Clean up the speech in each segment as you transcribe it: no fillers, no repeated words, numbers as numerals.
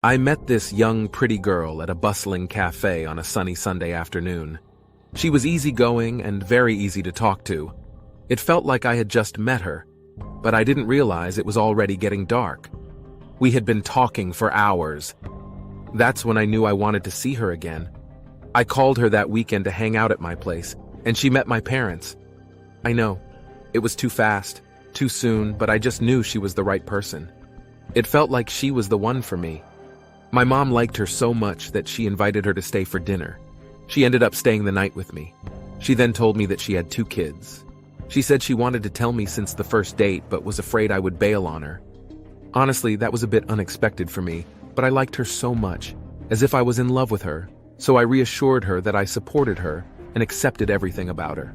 I met this young, pretty girl at a bustling cafe on a sunny Sunday afternoon. She was easygoing and very easy to talk to. It felt like I had just met her, but I didn't realize it was already getting dark. We had been talking for hours. That's when I knew I wanted to see her again. I called her that weekend to hang out at my place, and she met my parents. I know, it was too fast, too soon, but I just knew she was the right person. It felt like she was the one for me. My mom liked her so much that she invited her to stay for dinner. She ended up staying the night with me. She then told me that she had 2 kids. She said she wanted to tell me since the first date, but was afraid I would bail on her. Honestly, that was a bit unexpected for me, but I liked her so much, as if I was in love with her, so I reassured her that I supported her and accepted everything about her.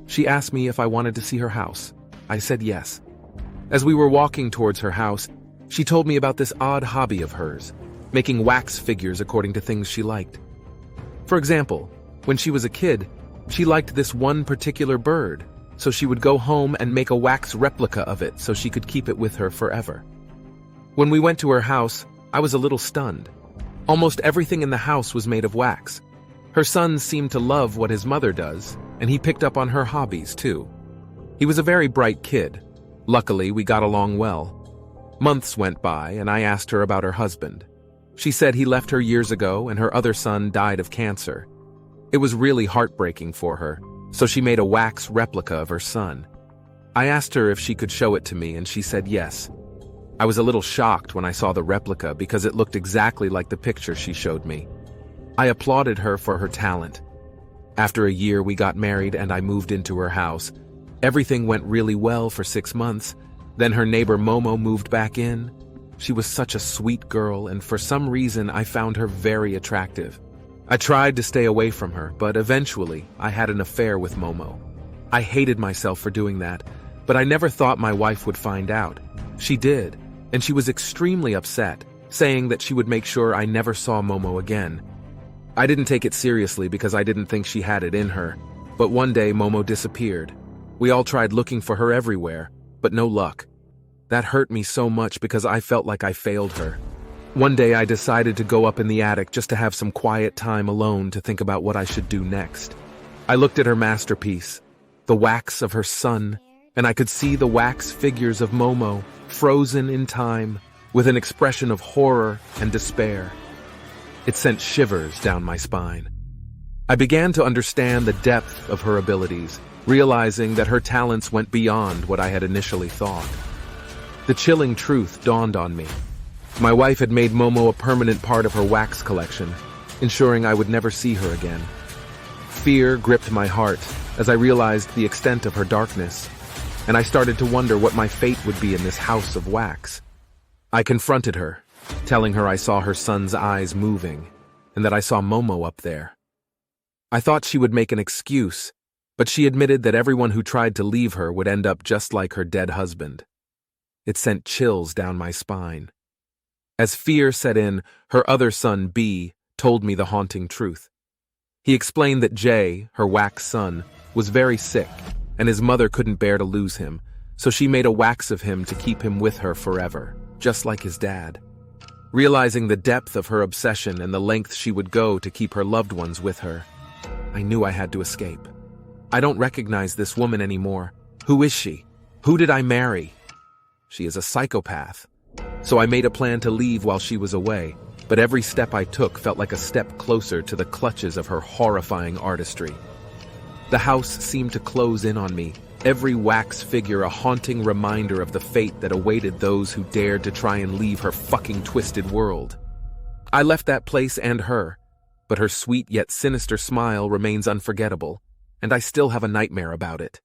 She asked me if I wanted to see her house. I said yes. As we were walking towards her house, she told me about this odd hobby of hers, making wax figures according to things she liked. For example, when she was a kid, she liked this one particular bird, so she would go home and make a wax replica of it so she could keep it with her forever. When we went to her house, I was a little stunned. Almost everything in the house was made of wax. Her son seemed to love what his mother does, and he picked up on her hobbies too. He was a very bright kid. Luckily, we got along well. Months went by, and I asked her about her husband. She said he left her years ago and her other son died of cancer. It was really heartbreaking for her, so she made a wax replica of her son. I asked her if she could show it to me, and she said yes. I was a little shocked when I saw the replica because it looked exactly like the picture she showed me. I applauded her for her talent. After a year, we got married and I moved into her house. Everything went really well for 6 months. Then her neighbor Momo moved back in. She was such a sweet girl, and for some reason I found her very attractive. I tried to stay away from her, but eventually I had an affair with Momo. I hated myself for doing that, but I never thought my wife would find out. She did, and she was extremely upset, saying that she would make sure I never saw Momo again. I didn't take it seriously because I didn't think she had it in her, but one day Momo disappeared. We all tried looking for her everywhere, but no luck. That hurt me so much because I felt like I failed her. One day I decided to go up in the attic just to have some quiet time alone to think about what I should do next. I looked at her masterpiece, the wax of her son, and I could see the wax figures of Momo, frozen in time, with an expression of horror and despair. It sent shivers down my spine. I began to understand the depth of her abilities, realizing that her talents went beyond what I had initially thought. The chilling truth dawned on me. My wife had made Momo a permanent part of her wax collection, ensuring I would never see her again. Fear gripped my heart as I realized the extent of her darkness, and I started to wonder what my fate would be in this house of wax. I confronted her, telling her I saw her son's eyes moving, and that I saw Momo up there. I thought she would make an excuse, but she admitted that everyone who tried to leave her would end up just like her dead husband. It sent chills down my spine. As fear set in, her other son, B, told me the haunting truth. He explained that Jay, her wax son, was very sick, and his mother couldn't bear to lose him, so she made a wax of him to keep him with her forever, just like his dad. Realizing the depth of her obsession and the length she would go to keep her loved ones with her, I knew I had to escape. I don't recognize this woman anymore. Who is she? Who did I marry? She is a psychopath. So I made a plan to leave while she was away, but every step I took felt like a step closer to the clutches of her horrifying artistry. The house seemed to close in on me, every wax figure a haunting reminder of the fate that awaited those who dared to try and leave her fucking twisted world. I left that place and her, but her sweet yet sinister smile remains unforgettable, and I still have a nightmare about it.